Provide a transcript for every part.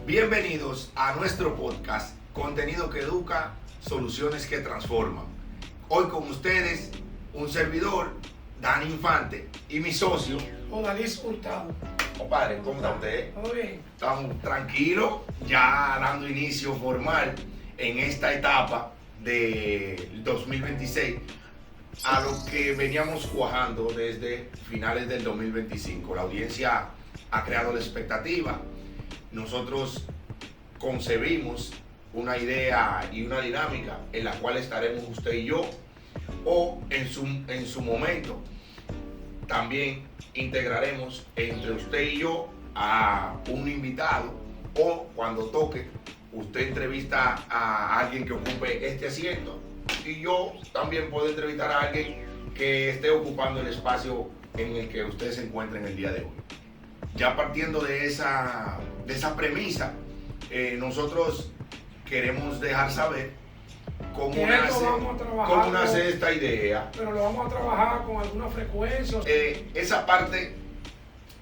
Bienvenidos a nuestro podcast, contenido que educa, soluciones que transforman. Hoy con ustedes, un servidor, Dani Infante, y mi socio, Odalis Hurtado. compadre, ¿cómo está usted? ¿Todo bien? Estamos tranquilos, ya dando inicio formal en esta etapa del 2026 a lo que veníamos cuajando desde finales del 2025. La audiencia ha creado la expectativa. Nosotros concebimos una idea y una dinámica en la cual estaremos usted y yo, o en su momento también integraremos entre usted y yo a un invitado, o cuando toque usted entrevista a alguien que ocupe este asiento y yo también puedo entrevistar a alguien que esté ocupando el espacio en el que usted se encuentra en el día de hoy. Ya partiendo de esa premisa, nosotros queremos dejar saber cómo nace esta idea. Pero lo vamos a trabajar con alguna frecuencia. Esa parte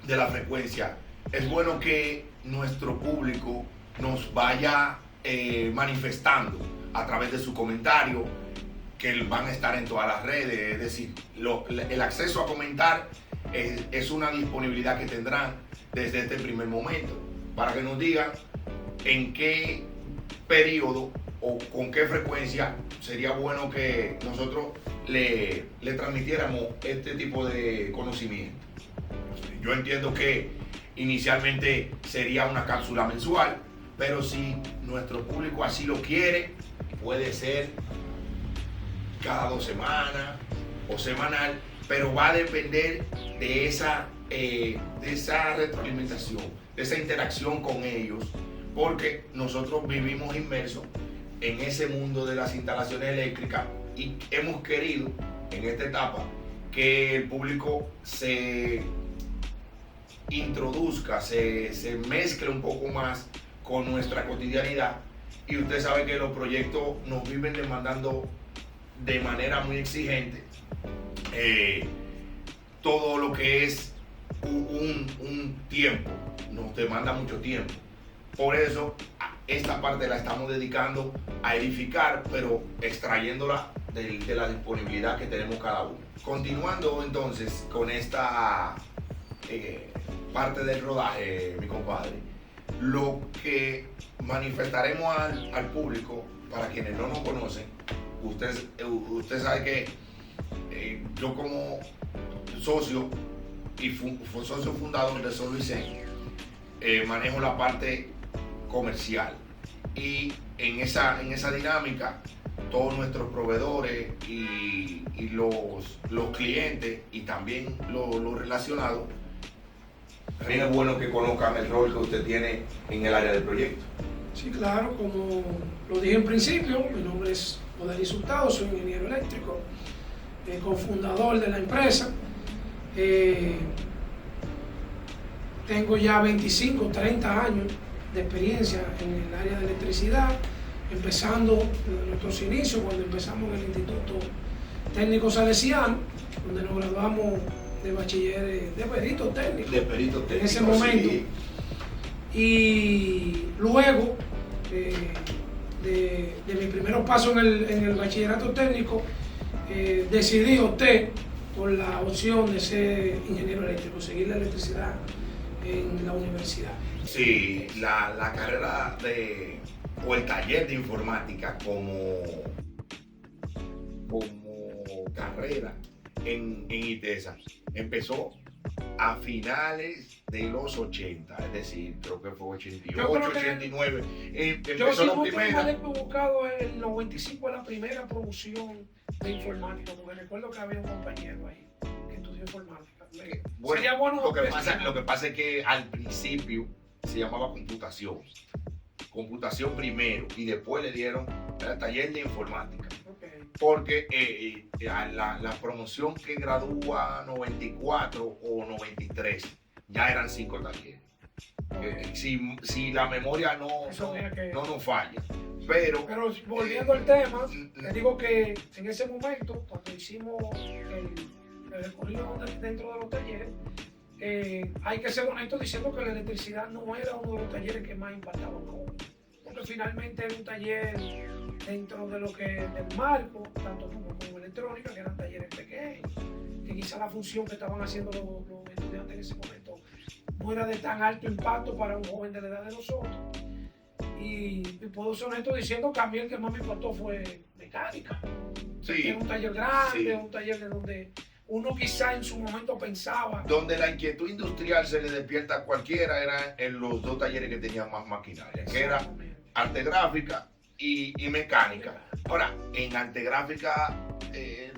de la frecuencia, es bueno que nuestro público nos vaya manifestando a través de su comentario, que van a estar en todas las redes. Es decir, el acceso a comentar es una disponibilidad que tendrán desde este primer momento, para que nos digan en qué periodo o con qué frecuencia sería bueno que nosotros le transmitiéramos este tipo de conocimiento. Yo entiendo que inicialmente sería una cápsula mensual, pero si nuestro público así lo quiere, puede ser cada 2 semanas o semanal, pero va a depender de esa retroalimentación, de esa interacción con ellos, porque nosotros vivimos inmersos en ese mundo de las instalaciones eléctricas y hemos querido en esta etapa que el público se introduzca, se mezcle un poco más con nuestra cotidianidad. Y usted sabe que los proyectos nos viven demandando de manera muy exigente todo lo que es un tiempo, nos demanda mucho tiempo. Por eso esta parte la estamos dedicando a edificar, pero extrayéndola de la disponibilidad que tenemos cada uno. Continuando entonces con esta parte del rodaje, mi compadre, lo que manifestaremos al público, para quienes no nos conocen, usted sabe que yo como socio y socio fundador de Sol Vicente, manejo la parte comercial, y en esa dinámica todos nuestros proveedores y los clientes y también los relacionados, es bueno que conozcan el rol que usted tiene en el área del proyecto. Sí, claro, como lo dije en principio, mi nombre es Odalis Hurtado, soy ingeniero eléctrico, cofundador de la empresa. Tengo ya 25, 30 años de experiencia en el área de electricidad, empezando desde nuestros inicios, cuando empezamos en el Instituto Técnico Salesiano, donde nos graduamos de bachiller de perito técnico. De perito técnico, en ese momento. Sí. Y luego de mis primeros pasos en el bachillerato técnico, opté por la opción de ser ingeniero eléctrico, seguir la electricidad en la universidad. Sí, la carrera o el taller de informática como carrera en ITESA empezó a finales de los 80, es decir, creo que fue 88, 89. Yo sí no estoy mal equivocado, en el 95 la primera producción de informática, porque recuerdo que había un compañero ahí que estudió informática. Bueno, sería bueno lo que pasa es que al principio se llamaba computación primero, y después le dieron el taller de informática. Okay. Porque la promoción que gradúa 94 o 93 ya eran 5 talleres. Si la memoria no nos falla. Pero volviendo al tema, te digo que en ese momento, cuando hicimos el recorrido dentro de los talleres, hay que ser honesto diciendo que la electricidad no era uno de los talleres que más impactaba a los jóvenes, porque finalmente era un taller dentro de lo que del marco, tanto como electrónica, que eran talleres pequeños, que quizá la función que estaban haciendo los estudiantes en ese momento no era de tan alto impacto para un joven de la edad de nosotros. Y puedo ser honesto diciendo que a mí el que más me impactó fue mecánica. Sí, es un taller grande, sí. es un taller de donde uno quizá en su momento pensaba. Donde la inquietud industrial se le despierta a cualquiera era en los dos talleres que tenían más maquinaria, que era arte gráfica y mecánica. Ahora, en arte gráfica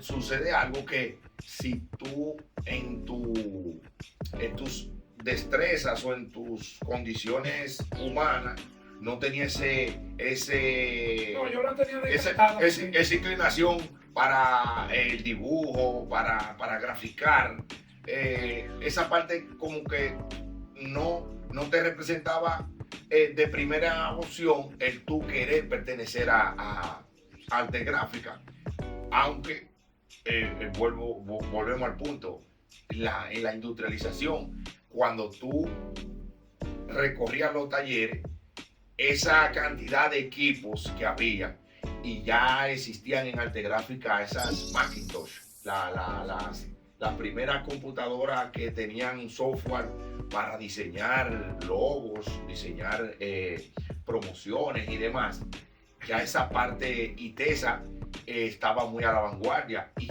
sucede algo que si tú en tus destrezas o en tus condiciones humanas no tenías No, yo la tenía esa inclinación para el dibujo, para graficar, esa parte como que no te representaba de primera opción el tú querer pertenecer a arte gráfica, aunque volvemos al punto, en la industrialización, cuando tú recorrías los talleres, esa cantidad de equipos que había y ya existían en arte gráfica esas Macintosh, las primeras computadoras que tenían software para diseñar logos, diseñar promociones y demás. Ya esa parte ITESA estaba muy a la vanguardia y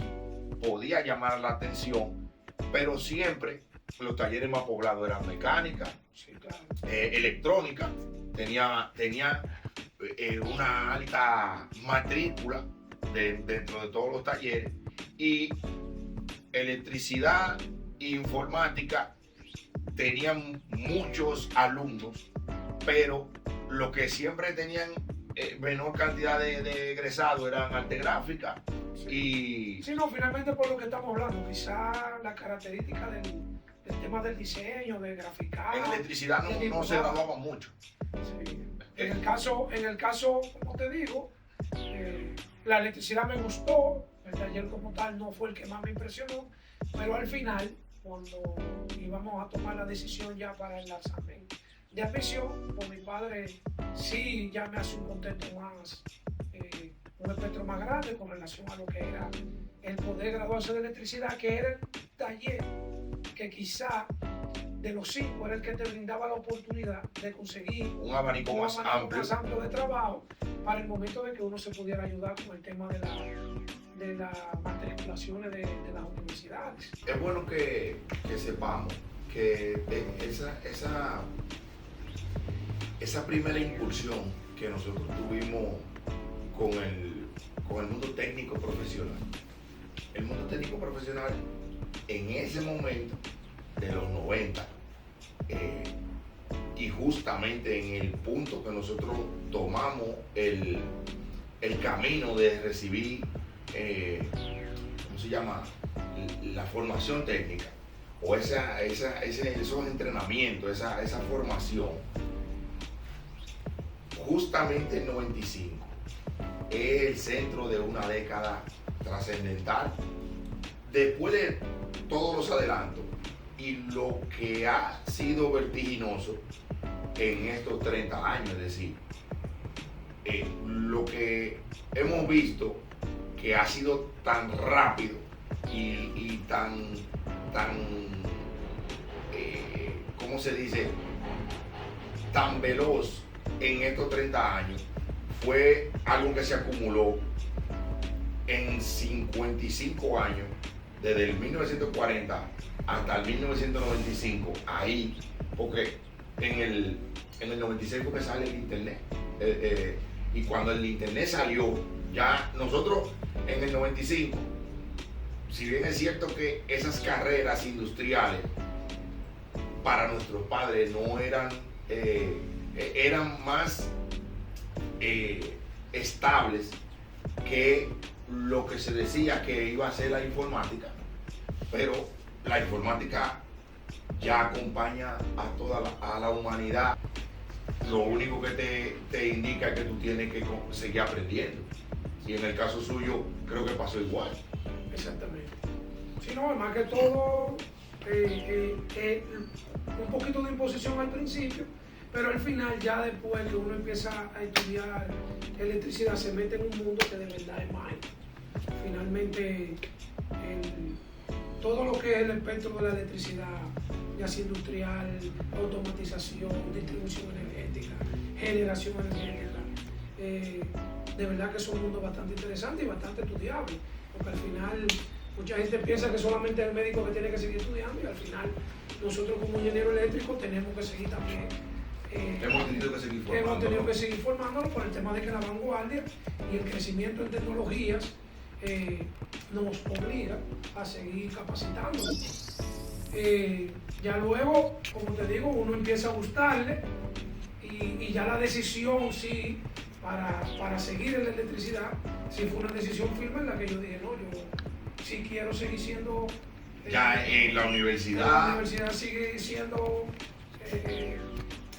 podía llamar la atención, pero siempre los talleres más poblados eran mecánica, Sí, claro. Electrónica, tenía una alta matrícula dentro de todos los talleres, y electricidad e informática tenían muchos alumnos, pero lo que siempre tenían menor cantidad de egresados eran arte gráfica. Sí. Sí, no, finalmente por lo que estamos hablando, quizá la característica del tema del diseño, de graficar. En electricidad no se graduaba mucho. Sí. En el caso, como te digo, la electricidad me gustó, el taller como tal no fue el que más me impresionó, pero al final, cuando íbamos a tomar la decisión ya para el examen de admisión, pues mi padre sí ya me hace un contexto más, un espectro más grande con relación a lo que era el poder graduarse de electricidad, que era el taller que quizá de los 5 era el que te brindaba la oportunidad de conseguir un abanico más amplio de trabajo para el momento de que uno se pudiera ayudar con el tema de las matriculaciones de las universidades. Es bueno que sepamos que esa primera impulsión que nosotros tuvimos con el mundo técnico profesional. El mundo técnico profesional en ese momento de los 90, y justamente en el punto que nosotros tomamos el camino de recibir, ¿cómo se llama?, la formación técnica, o esos entrenamientos, esa formación, justamente el 95 es el centro de una década trascendental después de todos los adelantos y lo que ha sido vertiginoso en estos 30 años. Es decir, lo que hemos visto que ha sido tan rápido y tan ¿cómo se dice?, tan veloz en estos 30 años, fue algo que se acumuló en 55 años, desde el 1940 hasta el 1995, ahí, porque en el 96 fue que sale el internet, y cuando el internet salió, ya nosotros en el 95, si bien es cierto que esas carreras industriales para nuestros padres no eran, eran más estables que lo que se decía que iba a ser la informática, pero la informática ya acompaña a toda la humanidad. Lo único que te indica es que tú tienes que seguir aprendiendo, y en el caso suyo creo que pasó igual. Exactamente. Si no, más que todo, un poquito de imposición al principio, pero al final ya después que uno empieza a estudiar electricidad se mete en un mundo que de verdad es mágico. Finalmente todo lo que es el espectro de la electricidad, ya sea industrial, automatización, distribución energética, generación energética, de verdad que son mundos bastante interesantes y bastante estudiables, porque al final mucha gente piensa que solamente es el médico que tiene que seguir estudiando y al final nosotros como ingenieros eléctricos tenemos que seguir también. Hemos tenido que seguir formándonos por el tema de que la vanguardia y el crecimiento en tecnologías nos obliga a seguir capacitándonos. Ya luego, como te digo, uno empieza a gustarle y ya la decisión sí para seguir en la electricidad, sí fue una decisión firme en la que yo dije, no, yo sí quiero seguir siendo... ya en la universidad. En la universidad sigue siendo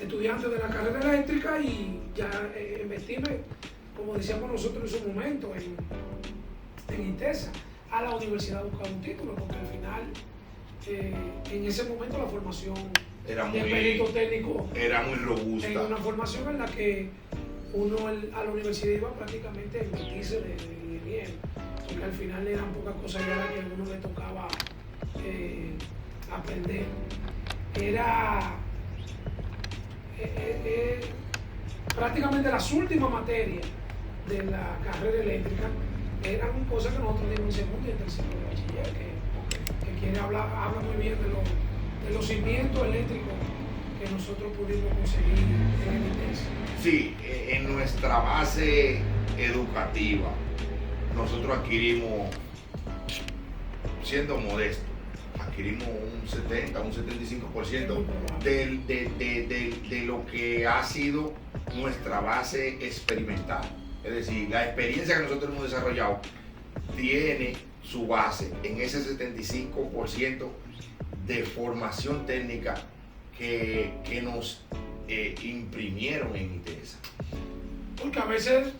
estudiante de la carrera eléctrica y ya metíme, como decíamos nosotros en su momento, en ITESA, a la universidad a buscar un título, porque al final, en ese momento la formación de perito técnico era muy robusta. Era una formación en la que uno a la universidad iba prácticamente a invertirse de ingeniero, porque al final eran pocas cosas ya las que a uno le tocaba aprender. Era prácticamente las últimas materias de la carrera eléctrica eran cosas que nosotros dimos en segundo y en tercero de bachiller, que habla muy bien de los cimientos eléctricos que nosotros pudimos conseguir en el ITES. Sí, en nuestra base educativa nosotros adquirimos, siendo modestos, adquirimos un 70, un 75% de lo que ha sido nuestra base experimental. Es decir, la experiencia que nosotros hemos desarrollado tiene su base en ese 75% de formación técnica que nos imprimieron en ITESA. Porque a veces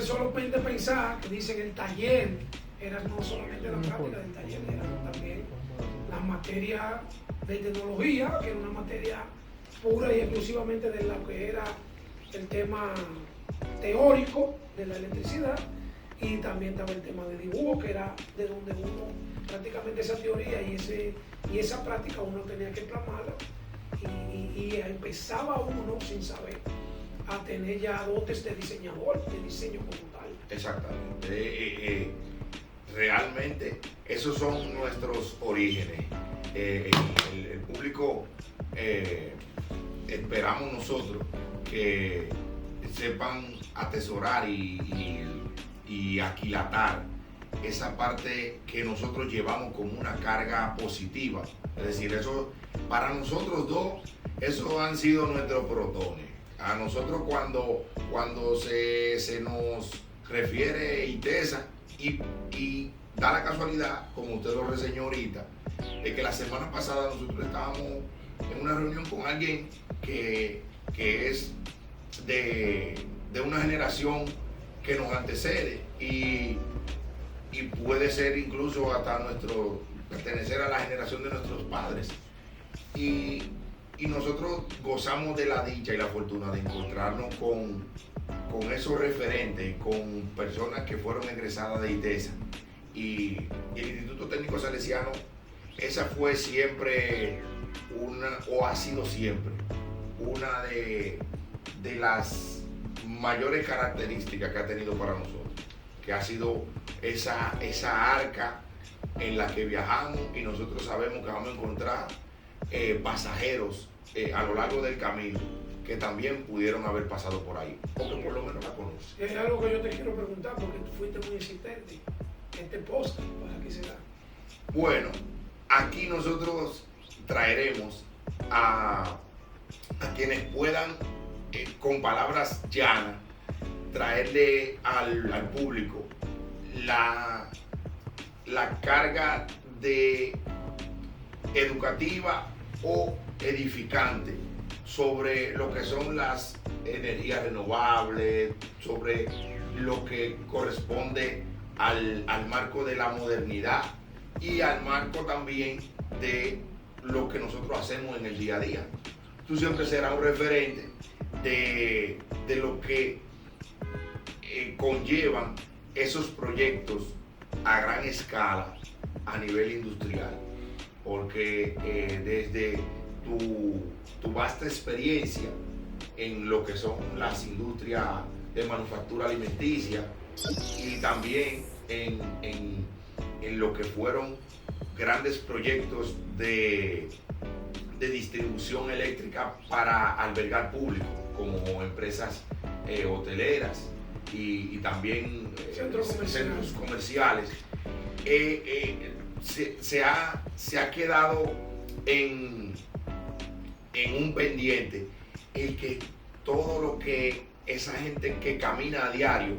solamente pensar que dicen el taller era no solamente la práctica del taller, era también la materia de tecnología, que era una materia pura y exclusivamente de lo que era el tema teórico de la electricidad, y también estaba el tema de dibujo, que era de donde uno prácticamente esa teoría y esa práctica uno tenía que plasmarla y empezaba uno sin saber a tener ya dotes de diseñador, de diseño como tal. Exactamente. Realmente esos son nuestros orígenes. El público, esperamos nosotros que sepan atesorar y aquilatar esa parte que nosotros llevamos como una carga positiva. Es decir, eso para nosotros dos, esos han sido nuestros protones. A nosotros cuando se nos refiere ITESA y da la casualidad, como usted lo reseñó ahorita, de que la semana pasada nosotros estábamos en una reunión con alguien que es de una generación que nos antecede y puede ser incluso hasta pertenecer a la generación de nuestros padres. Y nosotros gozamos de la dicha y la fortuna de encontrarnos con esos referentes, con personas que fueron egresadas de ITESA. Y el Instituto Técnico Salesiano, esa fue siempre o ha sido siempre, una de las mayores características que ha tenido para nosotros, que ha sido esa arca en la que viajamos y nosotros sabemos que vamos a encontrar pasajeros a lo largo del camino que también pudieron haber pasado por ahí, o que por lo menos la conocen. Es algo que yo te quiero preguntar, porque tú fuiste muy insistente. Este post, ¿para qué será? Bueno, aquí nosotros traeremos a quienes puedan, con palabras llanas, traerle al público la carga de educativa o edificante sobre lo que son las energías renovables, sobre lo que corresponde al marco de la modernidad y al marco también de lo que nosotros hacemos en el día a día. Tú siempre serás un referente de lo que conllevan esos proyectos a gran escala a nivel industrial, porque desde tu vasta experiencia en lo que son las industrias de manufactura alimenticia y también en lo que fueron grandes proyectos de distribución eléctrica para albergar público, como empresas hoteleras y también centros comerciales. Se ha quedado en un pendiente el que todo lo que esa gente que camina a diario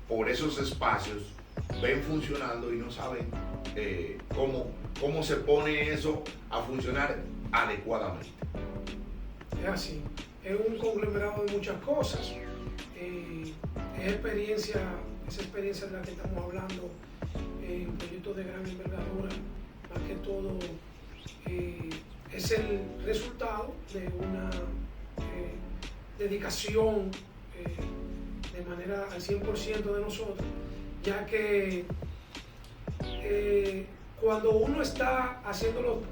por esos espacios ven funcionando y no saben cómo se pone eso a funcionar adecuadamente. Es así, es un conglomerado de muchas cosas. Esa experiencia de la que estamos hablando en proyectos de gran envergadura, más que todo es el resultado de una dedicación de manera al 100% de nosotros, ya que cuando uno está haciendo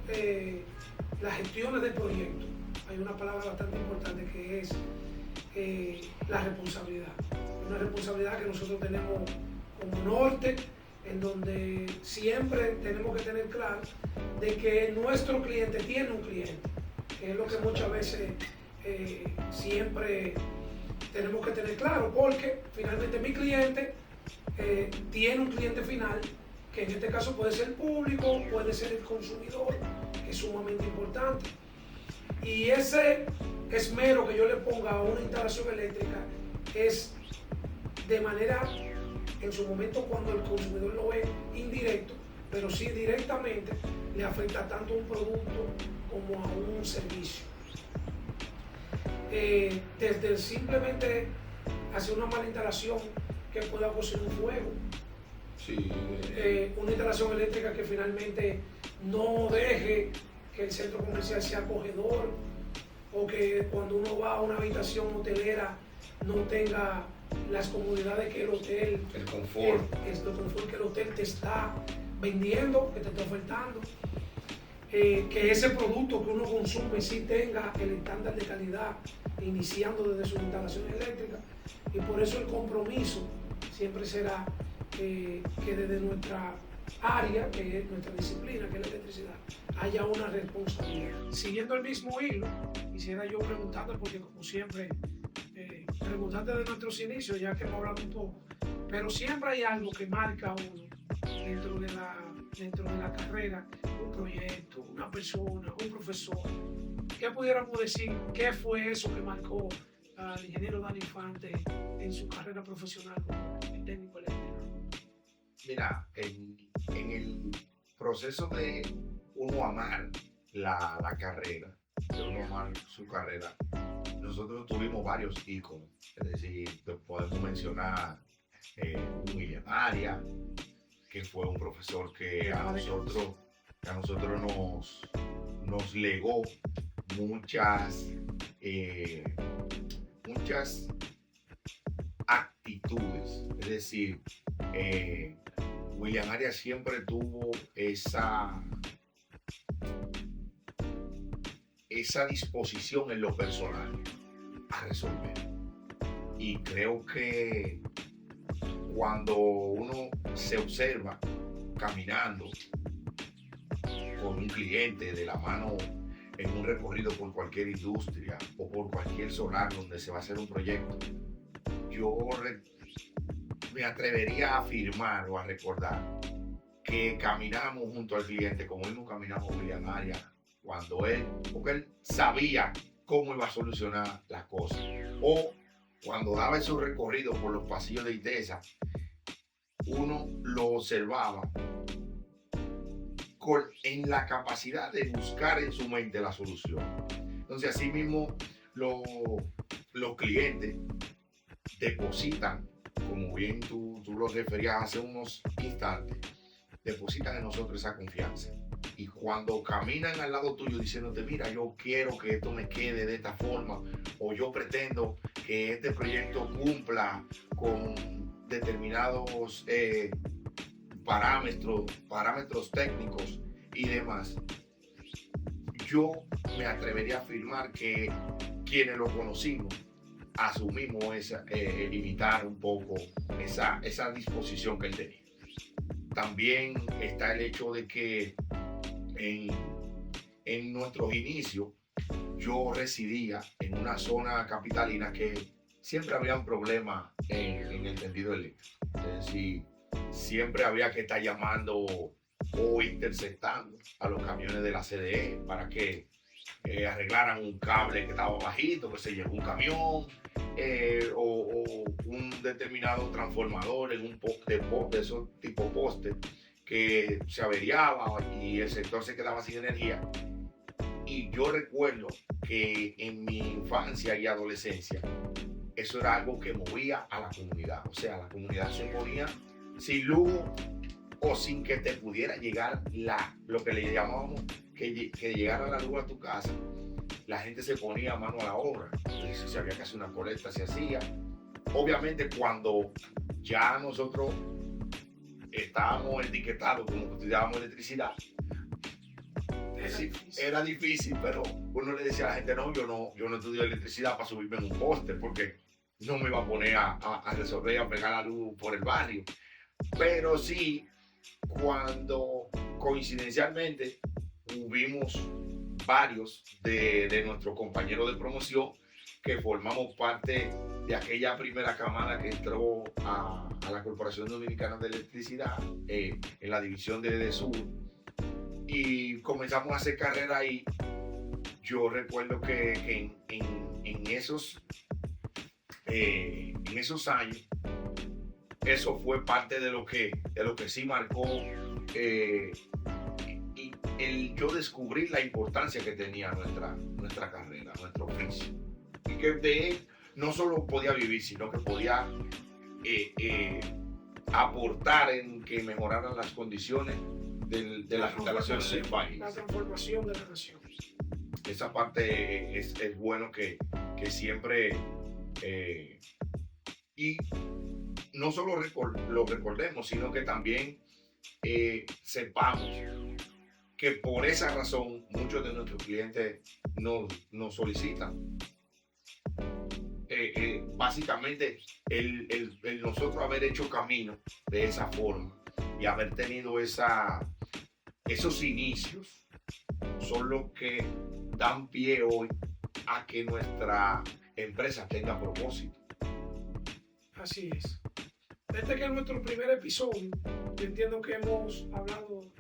las gestiones del proyecto, hay una palabra bastante importante que es la responsabilidad. Una responsabilidad que nosotros tenemos como norte, en donde siempre tenemos que tener claro de que nuestro cliente tiene un cliente, que es lo que muchas veces siempre tenemos que tener claro, porque finalmente mi cliente tiene un cliente final, que en este caso puede ser el público, puede ser el consumidor, que es sumamente importante. Y ese esmero que yo le ponga a una instalación eléctrica es de manera, en su momento cuando el consumidor lo ve indirecto, pero sí directamente le afecta tanto a un producto como a un servicio. Desde simplemente hacer una mala instalación que pueda ocasionar un fuego, Sí. Una instalación eléctrica que finalmente no deje que el centro comercial sea acogedor, o que cuando uno va a una habitación hotelera no tenga las comodidades que el hotel, el confort, que el hotel te está vendiendo, que te está ofertando, que ese producto que uno consume sí tenga el estándar de calidad iniciando desde sus instalaciones eléctricas. Y por eso el compromiso siempre será que desde nuestra área, que es nuestra disciplina, que es la electricidad, haya una responsabilidad. Siguiendo el mismo hilo, quisiera yo preguntarte, porque como siempre, preguntarte de nuestros inicios, ya que hemos hablado un poco, pero siempre hay algo que marca a uno dentro de la carrera, un proyecto, una persona, un profesor. ¿Qué pudiéramos decir? ¿Qué fue eso que marcó al ingeniero Dani Infante en su carrera profesional como técnico eléctrico? Mira, en el proceso de uno amar la carrera, de uno amar su carrera, nosotros tuvimos varios íconos. Es decir, podemos mencionar William Arias, que fue un profesor que a nosotros nos legó muchas actitudes. Es decir, William Arias siempre tuvo esa disposición en lo personal a resolver. Y creo que cuando uno se observa caminando con un cliente de la mano en un recorrido por cualquier industria o por cualquier solar donde se va a hacer un proyecto, yo me atrevería a afirmar o a recordar que caminamos junto al cliente como mismo caminamos William Arias, porque él sabía cómo iba a solucionar las cosas, o cuando daba esos recorridos por los pasillos de ITESA, uno lo observaba en la capacidad de buscar en su mente la solución. Entonces, así mismo los clientes depositan, como bien tú lo referías hace unos instantes, depositan en nosotros esa confianza. y cuando caminan al lado tuyo diciéndote, mira, yo quiero que esto me quede de esta forma, o yo pretendo que este proyecto cumpla con determinados parámetros técnicos y demás, yo me atrevería a afirmar que quienes lo conocimos asumimos limitar un poco esa disposición que él tenía. También está el hecho de que en nuestros inicios yo residía en una zona capitalina que siempre había problemas en el tendido eléctrico. Es decir, siempre había que estar llamando o interceptando a los camiones de la CDE para que arreglaran un cable que estaba bajito, que se llevó un camión, o un determinado transformador en un poste de esos tipo postes que se averiaba y el sector se quedaba sin energía. Y yo recuerdo que en mi infancia y adolescencia eso era algo que movía a la comunidad. O sea, la comunidad se ponía sin luz o sin que te pudiera llegar lo que le llamábamos que llegara la luz a tu casa. La gente se ponía mano a la obra. Si había que hacer una colecta, se hacía. Obviamente cuando ya nosotros estábamos etiquetados como que estudiábamos electricidad, era difícil, pero uno le decía a la gente, no, yo no estudio electricidad para subirme en un poste, porque no me iba a poner a resolver, a pegar la luz por el barrio. Pero sí, cuando coincidencialmente hubimos varios de nuestros compañeros de promoción que formamos parte de aquella primera camada que entró a la Corporación Dominicana de Electricidad en la división de Sur, y comenzamos a hacer carrera ahí. Yo recuerdo que en esos años eso fue parte de lo que sí marcó el yo descubrí la importancia que tenía nuestra carrera, nuestro oficio, y que de él no solo podía vivir, sino que podía aportar en que mejoraran las condiciones de las instalaciones del país. La transformación de la nación. Esa parte es bueno que siempre y no solo lo recordemos, sino que también sepamos que por esa razón muchos de nuestros clientes nos solicitan. Básicamente el nosotros haber hecho camino de esa forma y haber tenido esos inicios son los que dan pie hoy a que nuestra empresa tenga propósito. Así es. Este que es nuestro primer episodio, yo entiendo que hemos hablado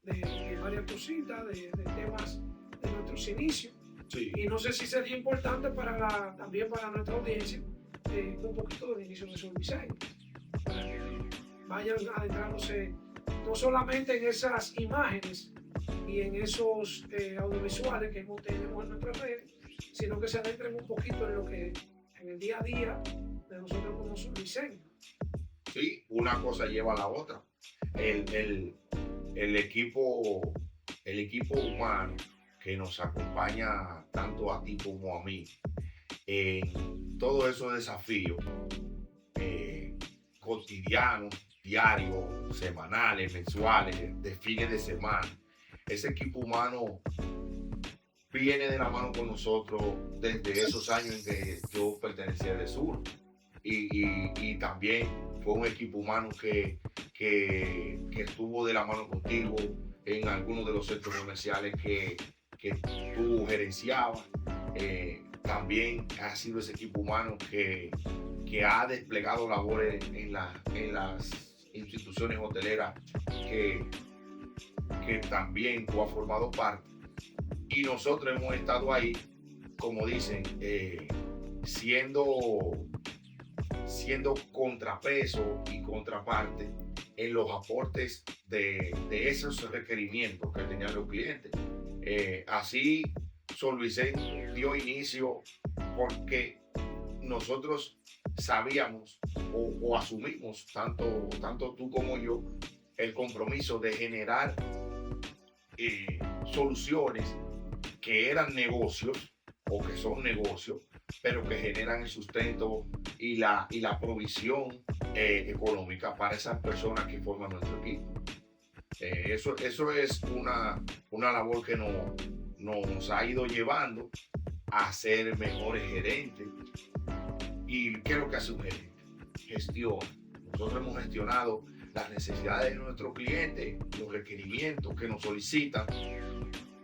de varias cositas, de temas de nuestros inicios. Sí. Y no sé si sería importante también para nuestra audiencia un poquito del inicio de Solvisén, para que vayan adentrándose no solamente en esas imágenes y en esos audiovisuales que tenemos en nuestras redes, sino que se adentren un poquito en lo que en el día a día de nosotros como Solvisén. Sí, una cosa lleva a la otra. El equipo humano que nos acompaña tanto a ti como a mí en todos esos desafíos cotidianos, diarios, semanales, mensuales, de fines de semana. Ese equipo humano viene de la mano con nosotros desde esos años en que yo pertenecía al Sur, y también fue un equipo humano que estuvo de la mano contigo en algunos de los centros comerciales que tú gerenciabas. También ha sido ese equipo humano que ha desplegado labores en las instituciones hoteleras que también tú has formado parte, y nosotros hemos estado ahí, como dicen, siendo contrapeso y contraparte en los aportes de esos requerimientos que tenían los clientes. Así Solvisén dio inicio porque nosotros sabíamos o asumimos, tanto tú como yo, el compromiso de generar soluciones que eran negocios o que son negocios, pero que generan el sustento y la provisión económica para esas personas que forman nuestro equipo. Eso es una labor que nos ha ido llevando a ser mejores gerentes. ¿Y qué es lo que hace un gerente? Gestiona. Nosotros hemos gestionado las necesidades de nuestros clientes, los requerimientos que nos solicitan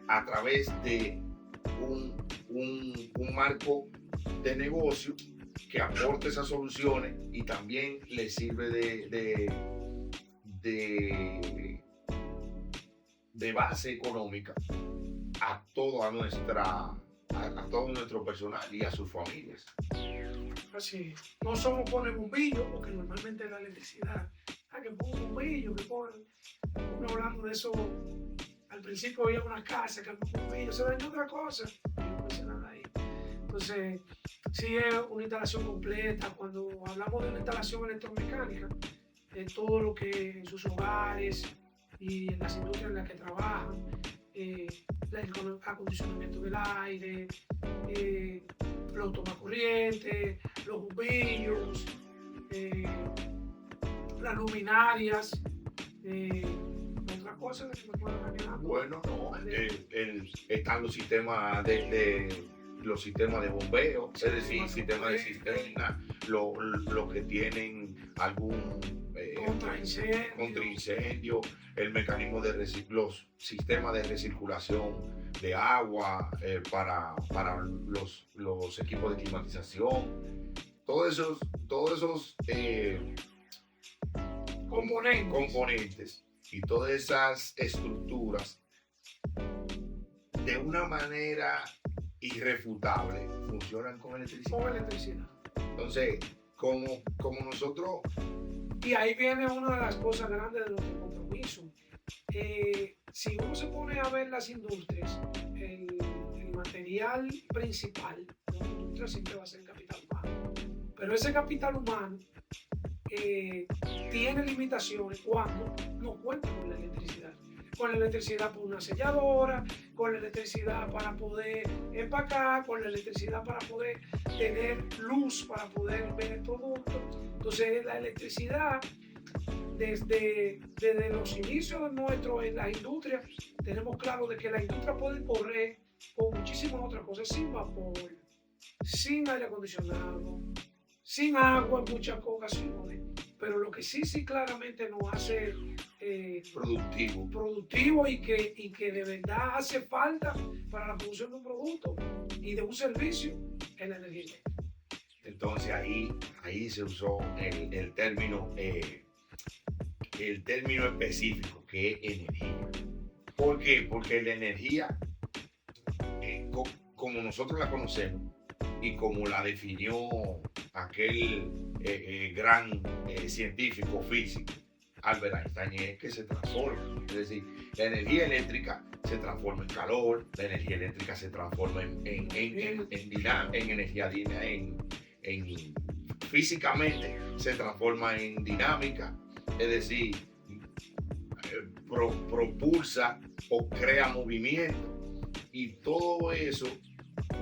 a través de un marco de negocio que aporte esas soluciones y también le sirve de base económica a todo nuestro personal y a sus familias. Así, no somos poner bombillos, porque normalmente la electricidad, que pongan bombillos, que ponen, uno hablando de eso, al principio había una casa que pongan bombillos, se vendió otra cosa, y no puse nada ahí. Entonces, sí es una instalación completa. Cuando hablamos de una instalación electromecánica, todo lo que en sus hogares y en las industrias en las que trabajan, el acondicionamiento del aire, los tomacorrientes, los bombillos, las luminarias, otra cosa que me puedo imaginar. Bueno, no, están los sistemas los sistemas de bombeo, es decir, sistemas de cisterna, los que tienen algún contraincendio, el mecanismo de los sistemas de recirculación de agua para los equipos de climatización, todos esos componentes y todas esas estructuras de una manera irrefutable funcionan con electricidad. Entonces, como nosotros... Y ahí viene una de las cosas grandes de nuestro compromiso. Si uno se pone a ver las industrias, el material principal de una industria siempre va a ser el capital humano. Pero ese capital humano tiene limitaciones cuando no cuenta con la electricidad. Con la electricidad por una selladora, con la electricidad para poder empacar, con la electricidad para poder tener luz, para poder ver el producto. Entonces la electricidad, desde los inicios nuestros en las industrias, tenemos claro de que la industria puede correr con muchísimas otras cosas, sin vapor, sin aire acondicionado, sin agua en muchas ocasiones, pero lo que sí claramente nos hace productivo y que de verdad hace falta para la producción de un producto y de un servicio es la energía eléctrica. Entonces ahí se usó el término específico, que es energía. ¿Por qué? Porque la energía, como nosotros la conocemos y como la definió aquel gran científico físico, Albert Einstein, es que se transforma. Es decir, la energía eléctrica se transforma en calor, la energía eléctrica se transforma en energía físicamente se transforma en dinámica, es decir, propulsa o crea movimiento. Y todo eso,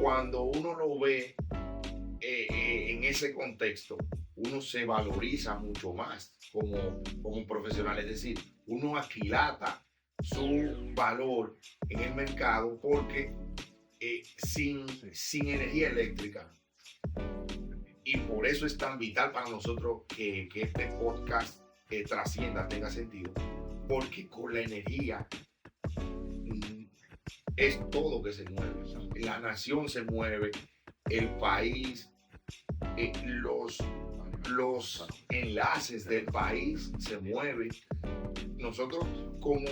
cuando uno lo ve en ese contexto, uno se valoriza mucho más como un profesional, es decir, uno aquilata su valor en el mercado, porque sin energía eléctrica, y por eso es tan vital para nosotros que este podcast trascienda, tenga sentido, porque con la energía es todo que se mueve, la nación se mueve, el país, los enlaces del país se mueven. Nosotros como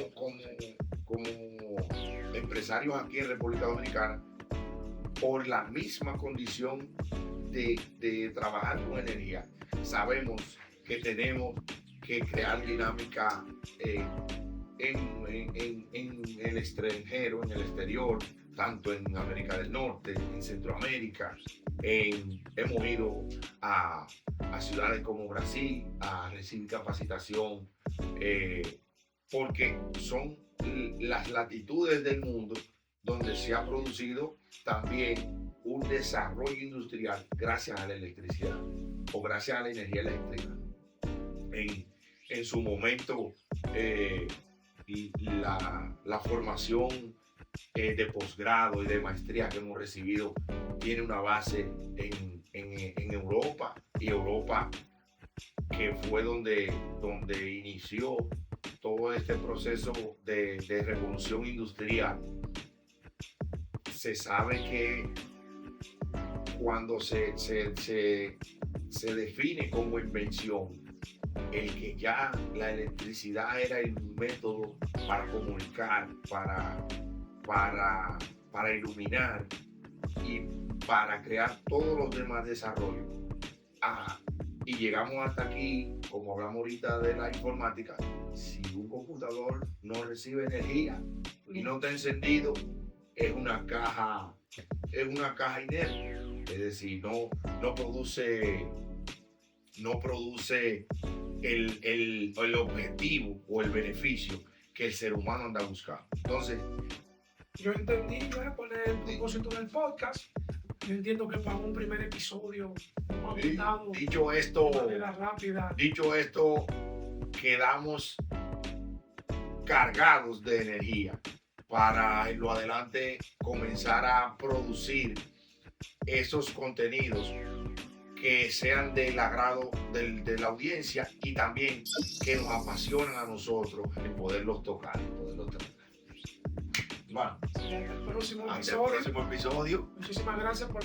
empresarios aquí en República Dominicana, por la misma condición de trabajar con energía, sabemos que tenemos que crear dinámica en el extranjero, en el exterior, tanto en América del Norte, en Centroamérica. Hemos ido a ciudades como Brasil a recibir capacitación, porque son las latitudes del mundo donde se ha producido también un desarrollo industrial gracias a la electricidad o gracias a la energía eléctrica. En su momento, la formación de posgrado y de maestría que hemos recibido tiene una base en Europa, y Europa, que fue donde inició todo este proceso de revolución industrial. Se sabe que cuando se define como invención el que ya la electricidad era el método para comunicar, para iluminar y para crear todos los demás desarrollos. Y llegamos hasta aquí, como hablamos ahorita de la informática. Si un computador no recibe energía y no está encendido, es una caja inerte, es decir, no produce el objetivo o el beneficio que el ser humano anda buscando. Entonces, yo entendí, cuál es el propósito del podcast. Yo entiendo que para un primer episodio hemos abordado dicho esto, de manera rápida. Dicho esto, quedamos cargados de energía para en lo adelante comenzar a producir esos contenidos que sean del agrado de la audiencia y también que nos apasionan a nosotros en poderlos tocar. Bueno, Hasta el próximo episodio. Muchísimas gracias por